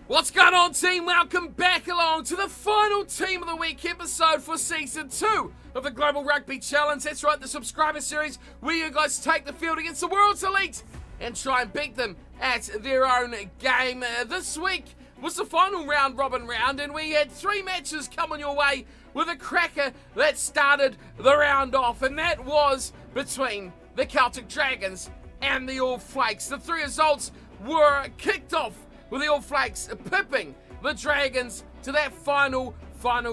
What's going on, team? Welcome back along to the final Team of the Week episode for Season 2 of the Global Rugby Challenge. That's right, the subscriber series where you guys take the field against the world's elite and try and beat them at their own game. This week was the final round-robin round, and we had 3 matches coming your way with a cracker that started the round off, and that was between the Celtic Dragons and the All Flakes. The 3 results were kicked off with the All Flakes pipping the Dragons to that final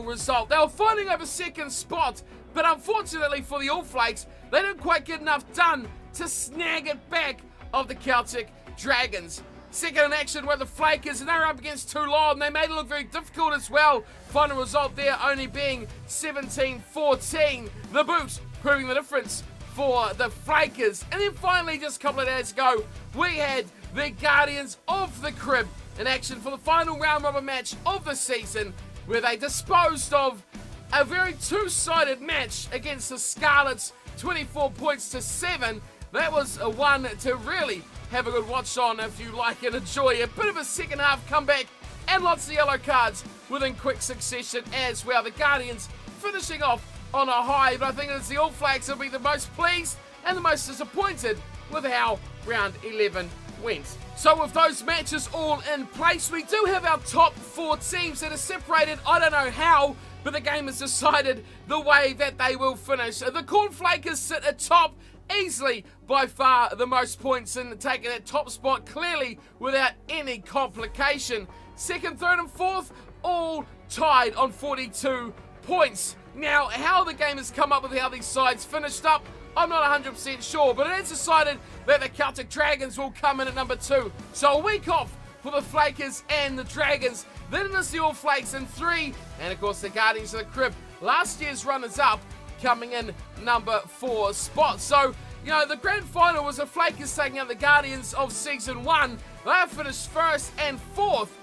result. They were fighting over second spot, but unfortunately for the All Flakes, they didn't quite get enough done to snag it back of the Celtic Dragons. Second in action were the Flakers, and they were up against Toulon. They made it look very difficult as well. Final result there only being 17-14. The boot proving the difference for the Flakers. And then finally, just a couple of days ago, we had the Guardians of the Crib in action for the final round-robin match of the season, where they disposed of a very two-sided match against the Scarlets, 24 points to 7. That was a one to really have a good watch on if you like and enjoy. A bit of a second half comeback and lots of yellow cards within quick succession as well. The Guardians finishing off on a high, but I think it's the All Flakes will be the most pleased and the most disappointed with how round 11 went. So with those matches all in place, we do have our top 4 teams that are separated. I don't know how, but the game has decided the way that they will finish. The Cornflakers sit atop, easily by far the most points and taking that top spot clearly without any complication. Second, third and fourth all tied on 42 points. Now, how the game has come up with how these sides finished up, I'm not 100% sure, but it is decided that the Celtic Dragons will come in at number 2. So a week off for the Flakers and the Dragons. Then it is the All Flakes in 3, and of course the Guardians of the Crib, last year's runners-up, coming in number 4 spot. So, you know, the grand final was the Flakers taking out the Guardians of Season 1. They have finished first and fourth.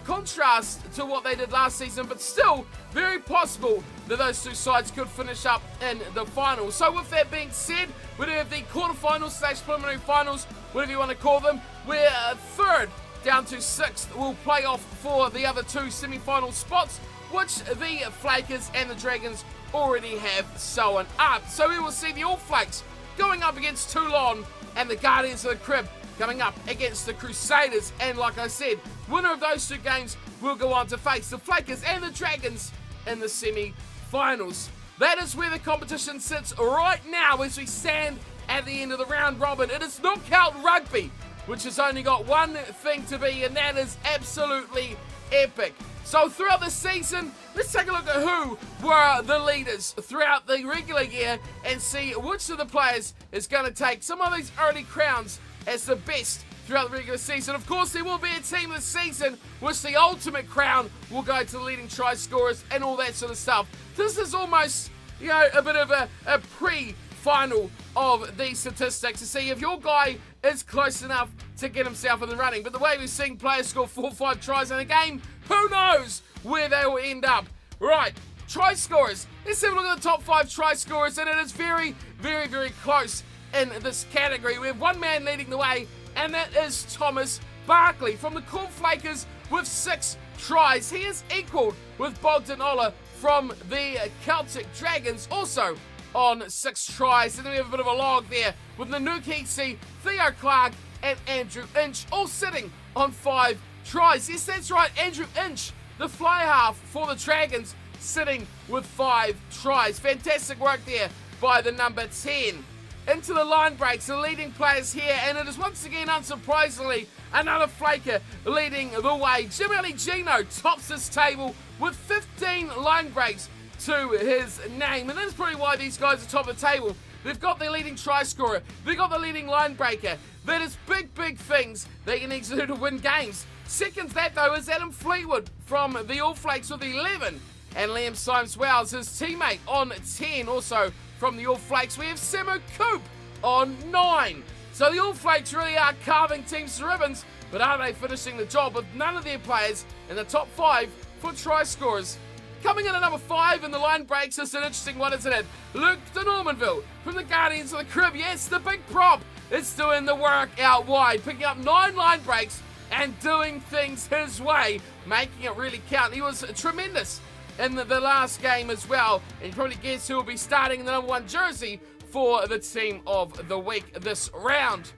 Contrast to what they did last season, but still very possible that those 2 sides could finish up in the final. So with that being said, we do have the quarterfinals / preliminary finals, whatever you want to call them, where third down to 6th will play off for the other 2 semi-final spots, which the Flakers and the Dragons already have sewn up. So we will see the All Flakes going up against Toulon and the Guardians of the Crib coming up against the Crusaders. And like I said, winner of those 2 games will go on to face the Flakers and the Dragons in the semi-finals. That is where the competition sits right now as we stand at the end of the round robin. It is knockout rugby, which has only got one thing to be, and that is absolutely epic. So throughout the season, let's take a look at who were the leaders throughout the regular year and see which of the players is going to take some of these early crowns as the best throughout the regular season. Of course, there will be a team this season which the ultimate crown will go to the leading try scorers and all that sort of stuff. This is almost, you know, a bit of a pre-final of these statistics to see if your guy is close enough to get himself in the running. But the way we've seen players score 4 or 5 tries in a game, who knows where they will end up. Right, try scorers. Let's have a look at the top 5 try scorers, and it is very, very, very close in this category. We have one man leading the way, and that is Thomas Barkley from the Cornflakers with 6 tries. He is equalled with Bogdan Ola from the Celtic Dragons, also on 6 tries. And then we have a bit of a log there with Nanukisi, Theo Clark, and Andrew Inch, all sitting on 5 tries. Yes, that's right, Andrew Inch, the fly half for the Dragons, sitting with 5 tries. Fantastic work there by the number 10. Into the line breaks, the leading players here, and it is once again, unsurprisingly, another flaker leading the way. Jimmy Gino tops this table with 15 line breaks to his name, and that's probably why these guys are top of the table. They've got their leading try scorer, they've got the leading line breaker. That is big, big things that you need to do to win games. Second to that, though, is Adam Fleetwood from the All Flakes with 11, and Liam Symes-Wells, his teammate, on 10, also from the All Flakes. We have Semo Coop on 9. So the All Flakes really are carving teams to ribbons, but are they finishing the job with none of their players in the top 5 for try scorers? Coming in at number 5 in the line breaks is an interesting one, isn't it? Luke de Normanville from the Guardians of the Crib. Yes, the big prop is doing the work out wide, picking up 9 line breaks and doing things his way, making it really count. He was tremendous in the last game as well, and you probably guess who will be starting in the number 1 jersey for the team of the week this round.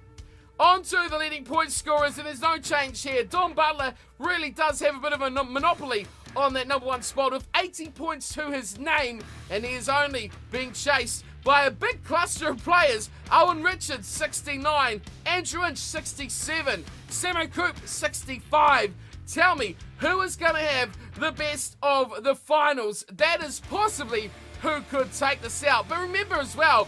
On to the leading point scorers, and there's no change here. Don Butler really does have a bit of a monopoly on that number 1 spot with 80 points to his name, and he is only being chased by a big cluster of players. Owen Richards, 69. Andrew Inch, 67. Samo Coop, 65. Tell me, who is going to have the best of the finals? That is possibly who could take this out. But remember as well,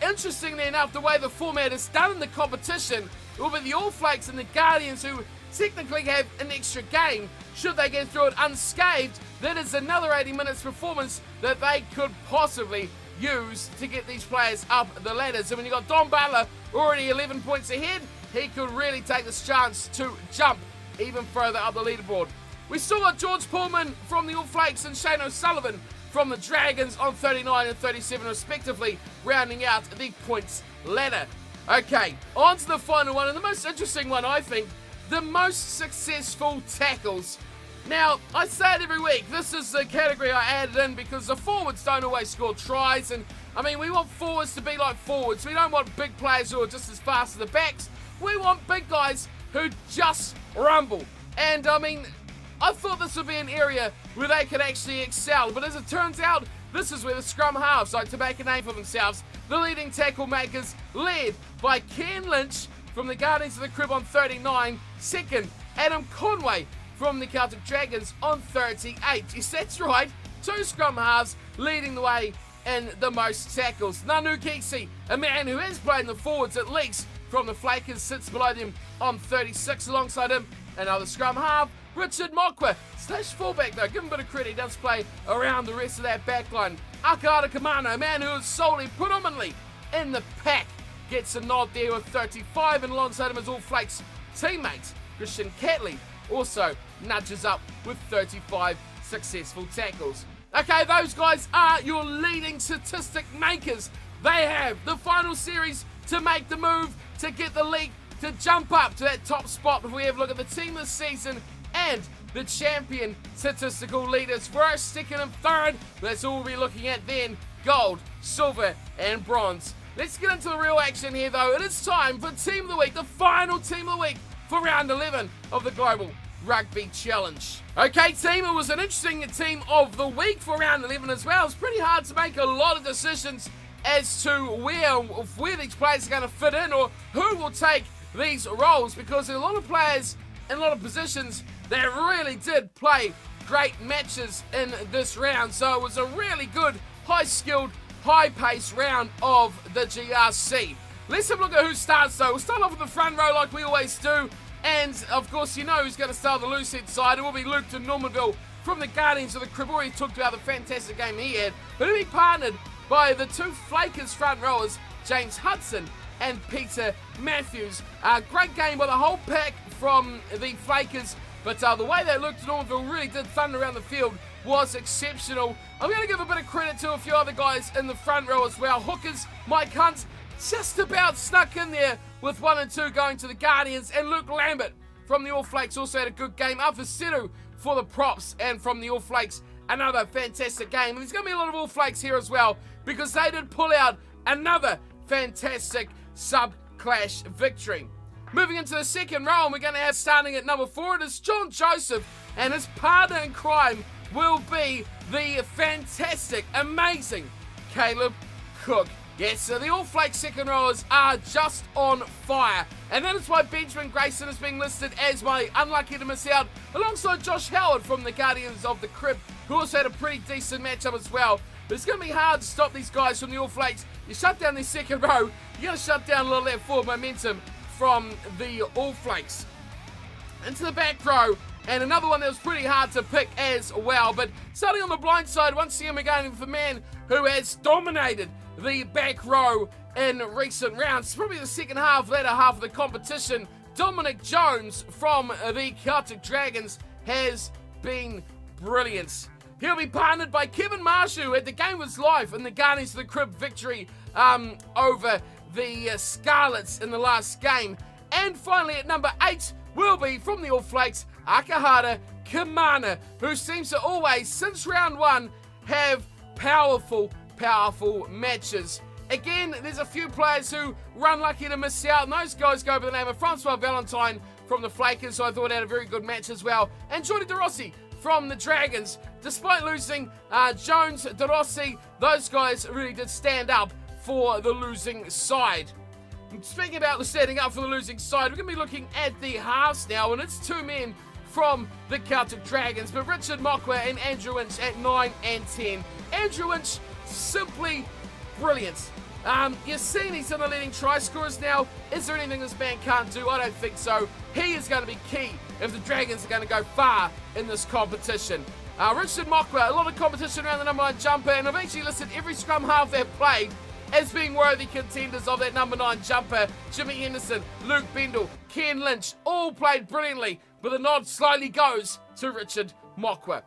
interestingly enough, the way the format is done in the competition, it will be the All Flakes and the Guardians who technically have an extra game. Should they get through it unscathed, that is another 80 minutes performance that they could possibly use to get these players up the ladders. And when you got Don Butler already 11 points ahead, he could really take this chance to jump even further up the leaderboard. We still got George Pullman from the All Flakes and Shane O'Sullivan from the Dragons on 39 and 37 respectively, rounding out the points ladder. Okay, on to the final one, and the most interesting one, I think, the most successful tackles. Now, I say it every week, this is the category I added in because the forwards don't always score tries, and I mean, we want forwards to be like forwards. We don't want big players who are just as fast as the backs. We want big guys who just rumble. And I mean, I thought this would be an area where they could actually excel, but as it turns out, this is where the scrum halves like to make a name for themselves. The leading tackle makers, led by Ken Lynch from the Guardians of the Crib on 39. Second, Adam Conway from the Celtic Dragons on 38. Yes, that's right, 2 scrum halves leading the way in the most tackles. Nanu Kisi, a man who has played in the forwards at least from the Flakers, sits below them on 36. Alongside him, another scrum half, Richard Mokwa, / fullback though, give him a bit of credit, he does play around the rest of that backline. Akara Kamano, a man who is solely, predominantly in the pack, gets a nod there with 35, and alongside him is All Flakes teammate Christian Catley, also nudges up with 35 successful tackles. Okay, those guys are your leading statistic makers. They have the final series to make the move, to get the league to jump up to that top spot. If we have a look at the team this season and the champion statistical leaders, first, second and third, that's all we'll be looking at then: gold, silver and bronze. Let's get into the real action here though. It is time for Team of the Week, the final Team of the Week for round 11 of the Global Rugby Challenge. Okay team, it was an interesting Team of the Week for round 11 as well. It's pretty hard to make a lot of decisions as to where these players are going to fit in or who will take these roles, because there are a lot of players in a lot of positions that really did play great matches in this round. So it was a really good, high-skilled, high-paced round of the GRC. Let's have a look at who starts though. We'll start off with the front row like we always do. And of course, you know who's going to start on the loose head side. It will be Luke de Normanville from the Guardians of the Crib. Already talked about the fantastic game he had. But he'll be partnered by the 2 Flakers front rowers, James Hudson and Peter Matthews. Great game by the whole pack from the Flakers, but the way they looked at Normanville really did thunder around the field was exceptional. I'm going to give a bit of credit to a few other guys in the front row as well. Hookers, Mike Hunt, just about snuck in there with 1 and 2 going to the Guardians, and Luke Lambert from the All Flakes also had a good game. Afaseru for the props, and from the All Flakes, another fantastic game. And there's going to be a lot of All Flakes here as well, because they did pull out another fantastic sub-clash victory. Moving into the second row, and we're going to have starting at number 4, it is John Joseph, and his partner in crime will be the fantastic, amazing Caleb Cook. Yes, so the All Flakes second rowers are just on fire, and that is why Benjamin Grayson is being listed as my unlucky to miss out, alongside Josh Howard from the Guardians of the Crib, who also had a pretty decent matchup as well. But it's going to be hard to stop these guys from the All Flakes. You shut down their second row, you're going to shut down a lot of that forward momentum from the All Flakes. Into the back row, and another one that was pretty hard to pick as well. But starting on the blind side, once again we're going with a man who has dominated the back row in recent rounds. It's probably the second half, latter half of the competition. Dominic Jones from the Celtic Dragons has been brilliant. He'll be partnered by Kevin Marsh, who had the game of his life in the Guardians of the Crib victory over the Scarlets in the last game. And finally at number 8, will be from the All Flakes, Akahara Kamana, who seems to always, since round 1, have powerful matches. Again, there's a few players who were unlucky to miss out, and those guys go by the name of Francois Valentine from the Flakers, who I thought had a very good match as well, and Jordi De Rossi from the Dragons. Despite losing Jones, De Rossi, those guys really did stand up for the losing side. Speaking about the standing up for the losing side, we're going to be looking at the halves now, and it's 2 men from the Celtic Dragons, but Richard Mokwa and Andrew Inch at 9 and 10. Andrew Inch, simply brilliant. You've seen he's in the leading try scorers now. Is there anything this man can't do? I don't think so. He is going to be key if the Dragons are going to go far in this competition. Richard Mokwa, a lot of competition around the number 9 jumper, and I've actually listed every scrum half they've played as being worthy contenders of that number 9 jumper. Jimmy Henderson, Luke Bendel, Ken Lynch, all played brilliantly, but the nod slightly goes to Richard Mokwa.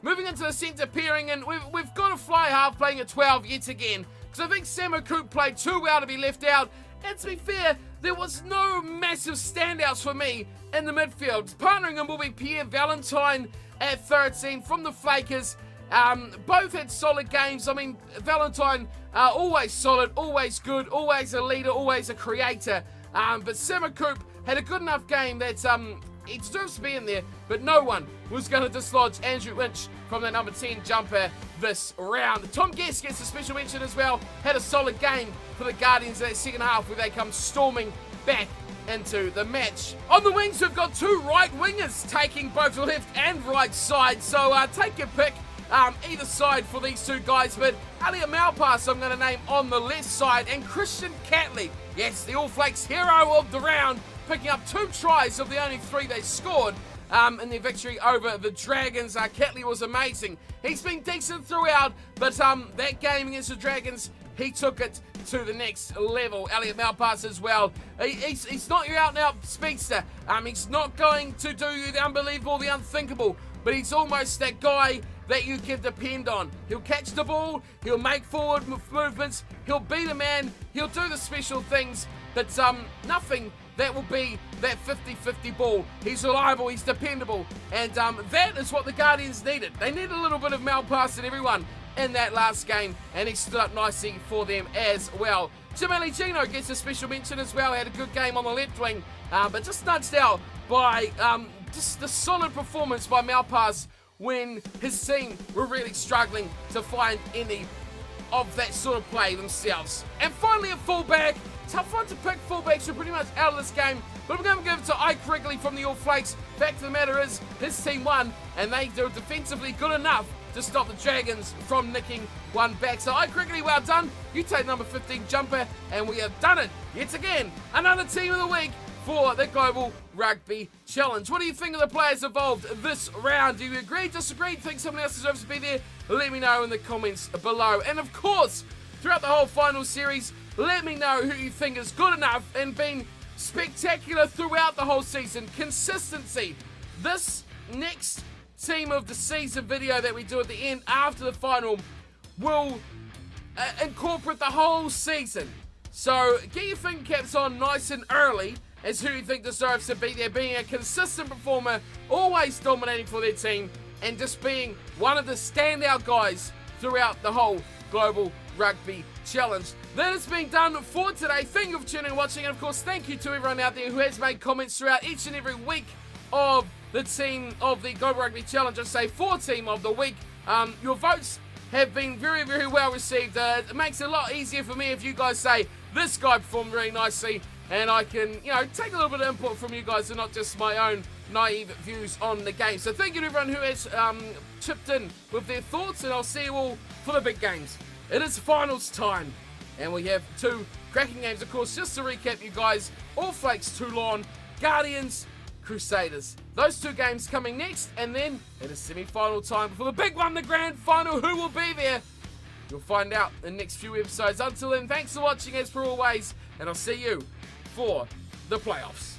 Moving into the centre pairing, and we've got a fly half playing at 12 yet again, because I think Samo Coop played too well to be left out, and to be fair, there was no massive standouts for me in the midfield. Partnering him will be Pierre Valentine at 13 from the Flakers. Both had solid games. I mean, Valentine, always solid, always good, always a leader, always a creator. But Samo Coop had a good enough game that he deserves to be in there, but no one was going to dislodge Andrew Inch from the number 10 jumper this round. Tom Guest gets a special mention as well. Had a solid game for the Guardians in that second half where they come storming back into the match. On the wings, we've got 2 right wingers taking both the left and right side, so take your pick. Either side for these 2 guys, but Elliot Malpass I'm going to name on the left side, and Christian Catley, yes, the All Flakes hero of the round, picking up 2 tries of the only 3 they scored in their victory over the Dragons. Catley was amazing. He's been decent throughout, but that game against the Dragons, he took it to the next level. Elliot Malpass as well. He's not your out-and-out speedster. He's not going to do you the unbelievable, the unthinkable, but he's almost that guy that you can depend on. He'll catch the ball, he'll make forward movements, he'll be the man, he'll do the special things, but nothing that will be that 50-50 ball. He's reliable, he's dependable, and that is what the Guardians needed. They needed a little bit of Malpass in everyone in that last game, and he stood up nicely for them as well. Jim Gino gets a special mention as well. Had a good game on the left wing, but just nudged out by just the solid performance by Malpass when his team were really struggling to find any of that sort of play themselves. And finally, a fullback. Tough one to pick. Fullbacks are pretty much out of this game, but I'm going to give it to Ike Wrigley from the All Flakes. Fact of the matter is, his team won, and they do defensively good enough to stop the Dragons from nicking one back. So Ike Wrigley, well done. You take number 15 jumper, and we have done it yet again. Another team of the week for the Global Rugby Challenge. What do you think of the players involved this round? Do you agree, disagree, think someone else deserves to be there? Let me know in the comments below. And of course, throughout the whole final series, let me know who you think is good enough and been spectacular throughout the whole season. Consistency. This next team of the season video that we do at the end after the final will incorporate the whole season. So get your finger caps on nice and early as who you think deserves to be there, being a consistent performer, always dominating for their team, and just being one of the standout guys throughout the whole Global Rugby Challenge. That has been done for today. Thank you for tuning and watching, and of course thank you to everyone out there who has made comments throughout each and every week of the team of the Global Rugby Challenge. I say for team of the week. Your votes have been very, very well received. It makes it a lot easier for me if you guys say this guy performed really nicely, and I can, take a little bit of input from you guys and not just my own naive views on the game. So thank you to everyone who has chipped in with their thoughts, and I'll see you all for the big games. It is finals time, and we have 2 cracking games, of course. Just to recap, you guys, All Flakes Toulon, Guardians, Crusaders. Those 2 games coming next, and then it is semi-final time for the big one, the grand final. Who will be there? You'll find out in the next few episodes. Until then, thanks for watching as per always, and I'll see you for the playoffs.